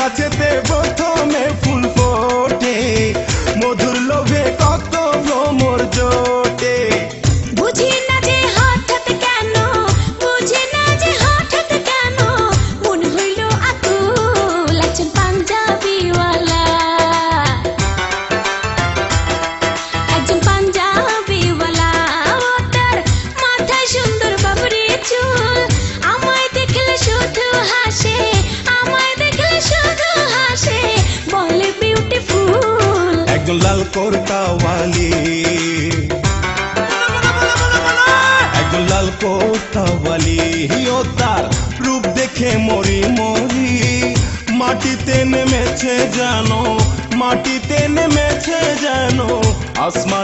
গাছেতে প্রথমে ফুল ফোটে, মধুর লোভে কত ভ্রমর জোটে। বুঝি না যে হঠাৎ কেন, বুঝি না যে হঠাৎ কেন মন হইল আকুল একজন পাঞ্জাবিওয়ালা, একজন পাঞ্জাবিওয়ালা। ও তার মাথায় সুন্দর বাবরি চুল, আমায় দেখলে শুধু হাসে, আমায় দেখলে শুধু হাসে, বলে বিউটিফুল। একজন লাল কোর্তাওয়ালি, একজন লাল কোর্তাওয়ালি। ও তার রূপ দেখে মরি মরি, মাটিতে নেমেছে যেন, মাটিতে নেমেছে যেন আসমান।